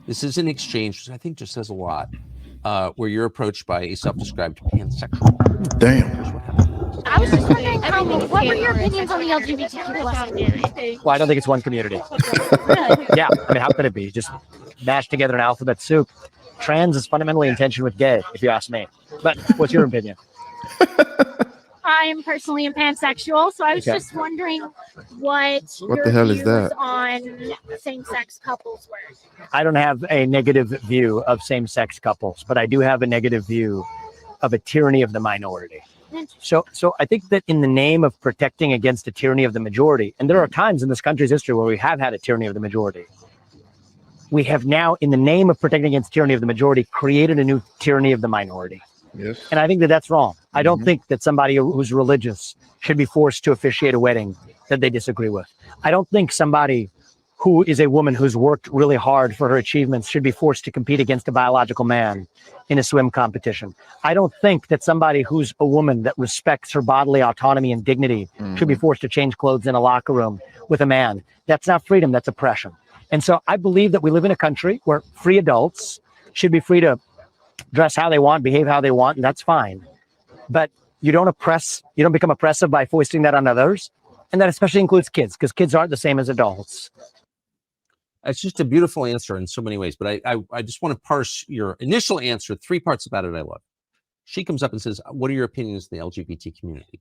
This is an exchange, which I think just says a lot, where you're approached by a self-described pansexual. Damn. Here's what happened. I was just wondering, what were your opinions on the LGBTQ community? Well, I don't think it's one community. Yeah, I mean, how could it be? Just mashed together an alphabet soup. Trans is fundamentally in tension with gay, if you ask me. But what's your opinion? I am personally a pansexual, so I was just wondering what the hell is that? on same-sex couples were. I don't have a negative view of same-sex couples, but I do have a negative view of a tyranny of the minority. So I think that in the name of protecting against a tyranny of the majority, and there are times in this country's history where we have had a tyranny of the majority, we have now, in the name of protecting against tyranny of the majority, created a new tyranny of the minority. Yes. And I think that that's wrong. I don't think that somebody who's religious should be forced to officiate a wedding that they disagree with. I don't think somebody who is a woman who's worked really hard for her achievements should be forced to compete against a biological man in a swim competition. I don't think that somebody who's a woman that respects her bodily autonomy and dignity should be forced to change clothes in a locker room with a man. That's not freedom, that's oppression. And so I believe that we live in a country where free adults should be free to dress how they want, behave how they want, and that's fine. But you don't become oppressive by foisting that on others. And that especially includes kids, because kids aren't the same as adults. It's just a beautiful answer in so many ways, but I just want to parse your initial answer. 3 parts about it I love. She comes up and says, what are your opinions in the LGBT community?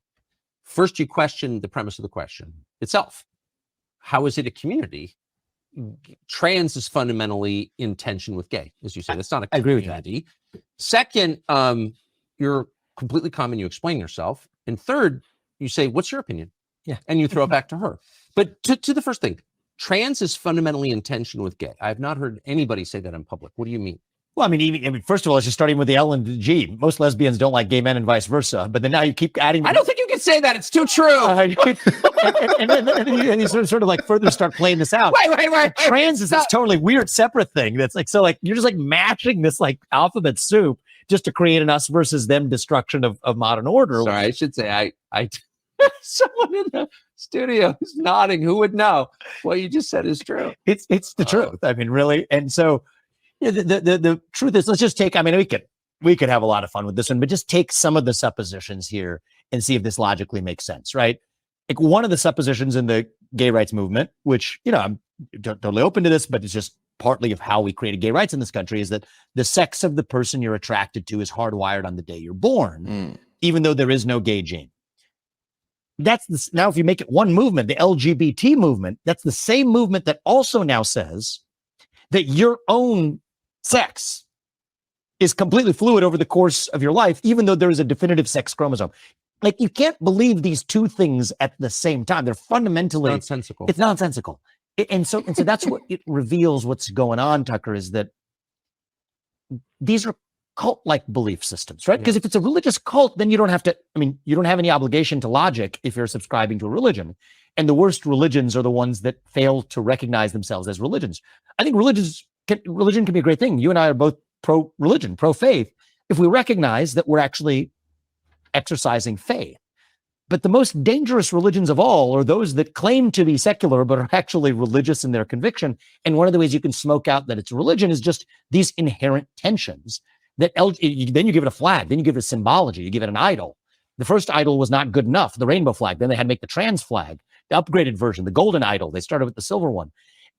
First, you question the premise of the question itself. How is it a community? Trans is fundamentally in tension with gay, as you say. That's not a community. I agree with that. Second, you're completely calm and you explain yourself. And third, you say, what's your opinion? Yeah. And you throw it back to her. But to the first thing, trans is fundamentally in tension with gay. I have not heard anybody say that in public. What do you mean? Well, I mean, first of all, it's just starting with the L and the G. Most lesbians don't like gay men and vice versa. But then now you keep adding. I don't think you can say that. It's too true. And you sort of like further start playing this out. Wait. Trans is this totally weird separate thing. That's like, so like, you're just like mashing this like alphabet soup just to create an us versus them destruction of modern order. Sorry, I should say I someone in the studio is nodding. Who would know? What you just said is true. It's the truth. I mean, really. And so the truth is, let's just take, I mean, we could have a lot of fun with this one, but just take some of the suppositions here and see if this logically makes sense, right? Like one of the suppositions in the gay rights movement, which, I'm totally open to this, but it's just partly of how we created gay rights in this country, is that the sex of the person you're attracted to is hardwired on the day you're born, even though there is no gay gene. Now, if you make it one movement, the LGBT movement, that's the same movement that also now says that your own sex is completely fluid over the course of your life, even though there is a definitive sex chromosome. Like, you can't believe these two things at the same time. They're fundamentally Nonsensical. It's nonsensical. And so that's what it reveals what's going on, Tucker, is that these are cult-like belief systems, right? Because if it's a religious cult, then you don't have any obligation to logic if you're subscribing to a religion. And the worst religions are the ones that fail to recognize themselves as religions. I think religion can be a great thing. You and I are both pro-religion, pro-faith, if we recognize that we're actually exercising faith. But the most dangerous religions of all are those that claim to be secular, but are actually religious in their conviction. And one of the ways you can smoke out that it's religion is just these inherent tensions that then you give it a flag, then you give it a symbology, you give it an idol. The first idol was not good enough, the rainbow flag. Then they had to make the trans flag, the upgraded version, the golden idol. They started with the silver one.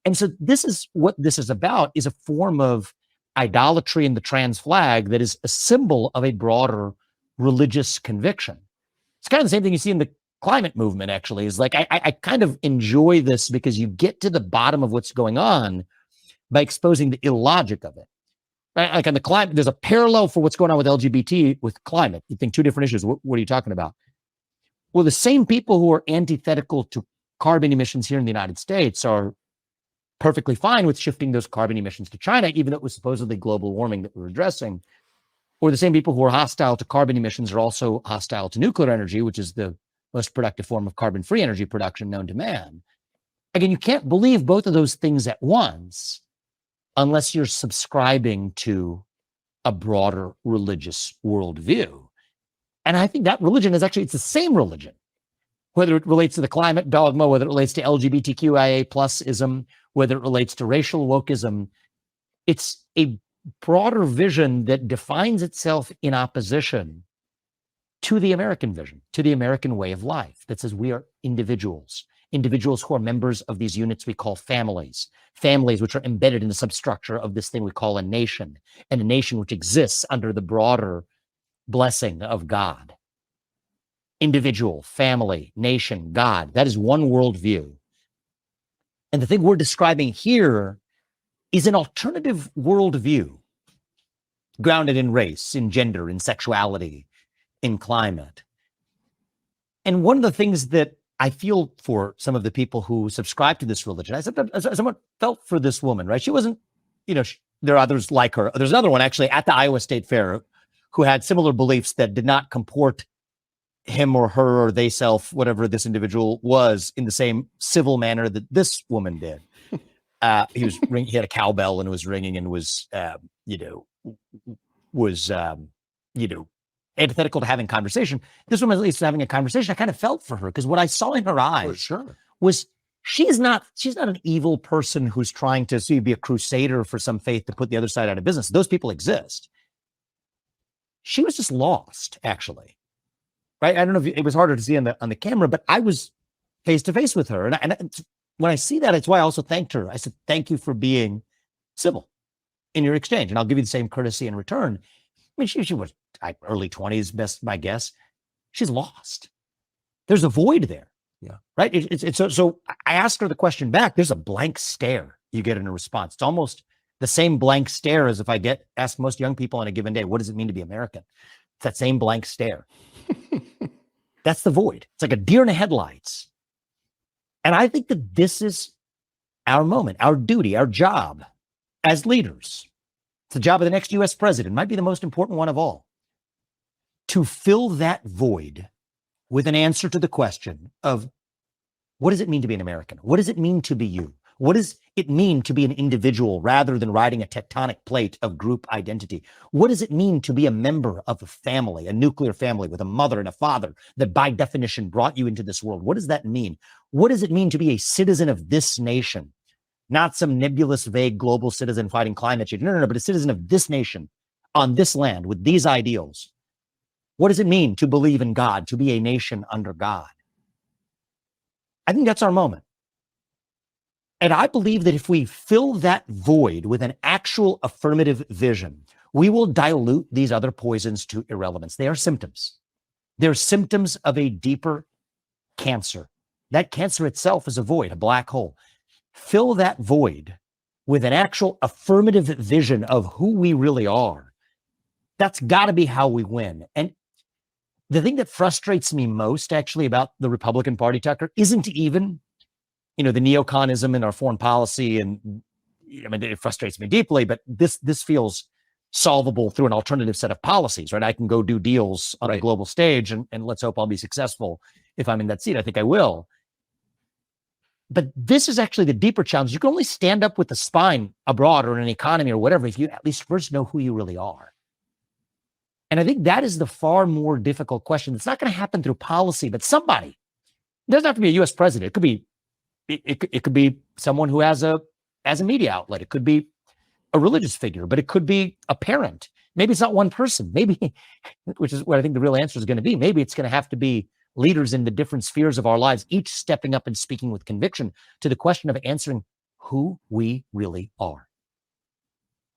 And so this is what this is about, is a form of idolatry in the trans flag that is a symbol of a broader religious conviction. It's kind of the same thing you see in the climate movement, actually. Is like, I kind of enjoy this because you get to the bottom of what's going on by exposing the illogic of it. Right? Like on the climate, there's a parallel for what's going on with LGBT with climate. You think two different issues. What are you talking about? Well, the same people who are antithetical to carbon emissions here in the United States are perfectly fine with shifting those carbon emissions to China, even though it was supposedly global warming that we're addressing. Or the same people who are hostile to carbon emissions are also hostile to nuclear energy, which is the most productive form of carbon-free energy production known to man. Again, you can't believe both of those things at once unless you're subscribing to a broader religious worldview. And I think that religion is actually, it's the same religion, whether it relates to the climate dogma, whether it relates to LGBTQIA+ism, whether it relates to racial wokeism. It's a broader vision that defines itself in opposition to the American vision, to the American way of life that says we are individuals, individuals who are members of these units we call families, families which are embedded in the substructure of this thing we call a nation, and a nation which exists under the broader blessing of God. Individual, family, nation, God. That is one worldview. And the thing we're describing here is an alternative worldview grounded in race, in gender, in sexuality, in climate. And one of the things that I feel for some of the people who subscribe to this religion, I somewhat felt for this woman, right? She wasn't, there are others like her. There's another one actually at the Iowa State Fair who had similar beliefs that did not comport him or her or they self, whatever this individual was, in the same civil manner that this woman did. He had a cowbell and it was ringing and was antithetical to having conversation. This woman, at least having a conversation, I kind of felt for her because what I saw in her eyes was she's not an evil person who's trying to be a crusader for some faith to put the other side out of business. Those people exist. She was just lost, actually. Right? I don't know if it was harder to see on the camera, but I was face to face with her. And when I see that, it's why I also thanked her. I said, thank you for being civil in your exchange. And I'll give you the same courtesy in return. I mean, she was early 20s, best my guess. She's lost. There's a void there. Yeah. Right. So I asked her the question back. There's a blank stare you get in a response. It's almost the same blank stare as if I asked most young people on a given day, what does it mean to be American? It's that same blank stare. That's the void. It's like a deer in the headlights. And I think that this is our moment, our duty, our job as leaders. It's the job of the next US president, might be the most important one of all, to fill that void with an answer to the question of what does it mean to be an American? What does it mean to be you? What does it mean to be an individual rather than riding a tectonic plate of group identity? What does it mean to be a member of a family, a nuclear family with a mother and a father that by definition brought you into this world? What does that mean? What does it mean to be a citizen of this nation? Not some nebulous, vague global citizen fighting climate change. No, but a citizen of this nation on this land with these ideals. What does it mean to believe in God, to be a nation under God? I think that's our moment. And I believe that if we fill that void with an actual affirmative vision, we will dilute these other poisons to irrelevance. They are symptoms. They're symptoms of a deeper cancer. That cancer itself is a void, a black hole. Fill that void with an actual affirmative vision of who we really are. That's got to be how we win. And the thing that frustrates me most actually about the Republican Party, Tucker, isn't even the neoconism in our foreign policy. And I mean, it frustrates me deeply, but this feels solvable through an alternative set of policies, right? I can go do deals on a global stage and let's hope I'll be successful if I'm in that seat. I think I will. But this is actually the deeper challenge. You can only stand up with the spine abroad or in an economy or whatever if you at least first know who you really are. And I think that is the far more difficult question. It's not going to happen through policy, but somebody. It doesn't have to be a U.S. president. It could be it could be someone who has a media outlet. It could be a religious figure, but it could be a parent. Maybe it's not one person. Maybe, which is what I think the real answer is going to be. Maybe it's going to have to be leaders in the different spheres of our lives, each stepping up and speaking with conviction to the question of answering who we really are.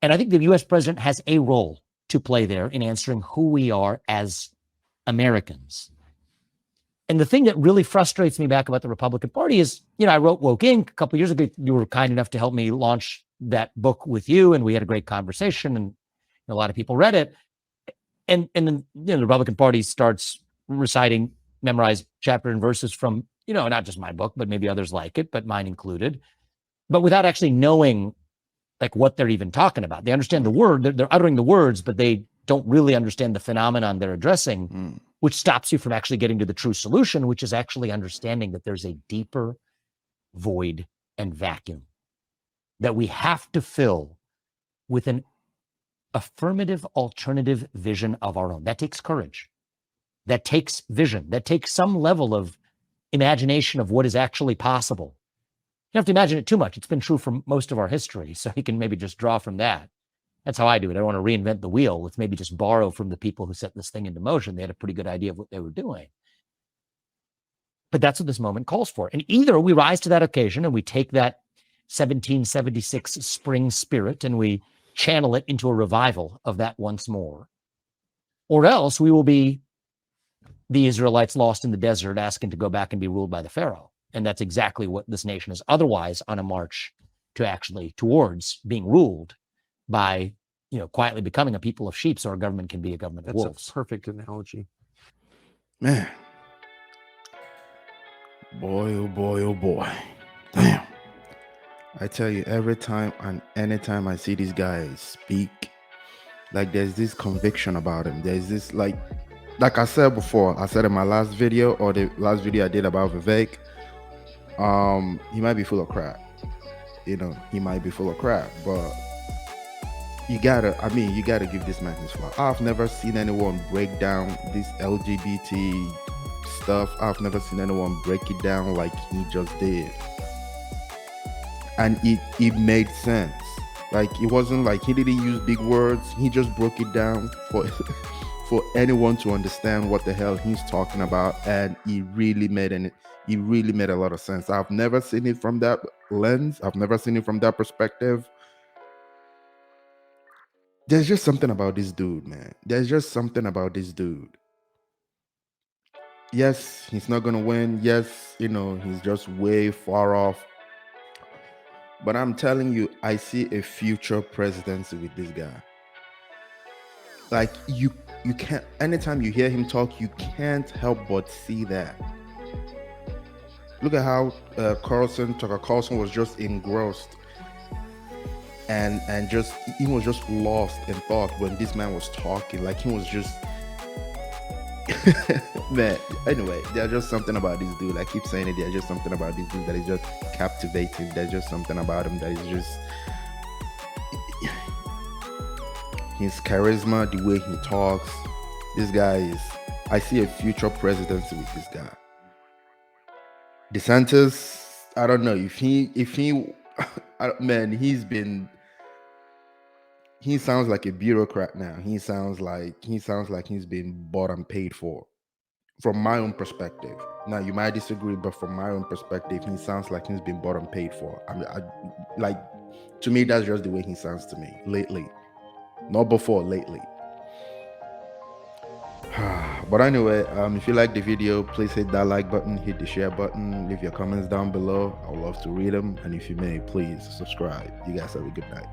And I think the U.S. president has a role to play there in answering who we are as Americans. And the thing that really frustrates me back about the Republican Party is, I wrote Woke Inc. a couple of years ago. You were kind enough to help me launch that book with you, and we had a great conversation, and a lot of people read it. And then the Republican Party starts reciting memorized chapter and verses from, not just my book, but maybe others like it, but mine included, but without actually knowing like what they're even talking about. They understand the word, they're uttering the words, but they don't really understand the phenomenon they're addressing, which stops you from actually getting to the true solution, which is actually understanding that there's a deeper void and vacuum that we have to fill with an affirmative alternative vision of our own. That takes courage. That takes vision. That takes some level of imagination of what is actually possible. You have to imagine it too much. It's been true for most of our history. So he can maybe just draw from that. That's how I do it. I don't want to reinvent the wheel. Let's maybe just borrow from the people who set this thing into motion. They had a pretty good idea of what they were doing. But that's what this moment calls for. And either we rise to that occasion and we take that 1776 spring spirit and we channel it into a revival of that once more, or else we will be the Israelites lost in the desert asking to go back and be ruled by the Pharaoh. And that's exactly what this nation is otherwise on a march to actually towards being ruled by, quietly becoming a people of sheep so our government can be a government of wolves. That's a perfect analogy. Man. Boy, oh boy, oh boy. Damn. I tell you, every time and anytime I see these guys speak, like there's this conviction about him. There's this like I said before, I said in my last video or the last video I did about Vivek, he might be full of crap. He might be full of crap, but you gotta give this man his flowers. I've never seen anyone break down this LGBT stuff. I've never seen anyone break it down like he just did. And it made sense. Like, it wasn't like he didn't use big words. He just broke it down for anyone to understand what the hell he's talking about. And it really made a lot of sense. I've never seen it from that lens. I've never seen it from that perspective. There's just something about this dude, man. There's just something about this dude. Yes, he's not gonna win. Yes, he's just way far off. But I'm telling you, I see a future presidency with this guy. Like, you can't, anytime you hear him talk, you can't help but see that. Look at how Tucker Carlson was just engrossed and he was just lost in thought when this man was talking. Like, he was just man. Anyway, there's just something about this dude. I keep saying it. There's just something about this dude that is just captivating. There's just something about him that is just his charisma, the way he talks. This guy is. I see a future presidency with this guy. DeSantis, I don't know if he, man, he sounds like a bureaucrat now. He sounds like he's been bought and paid for, from my own perspective. Now, you might disagree, but from my own perspective, he sounds like he's been bought and paid for. To me, that's just the way he sounds to me lately. Not before, lately. But anyway, if you like the video, please hit that like button, hit the share button, leave your comments down below. I would love to read them. And if you may, please subscribe. You guys have a good night.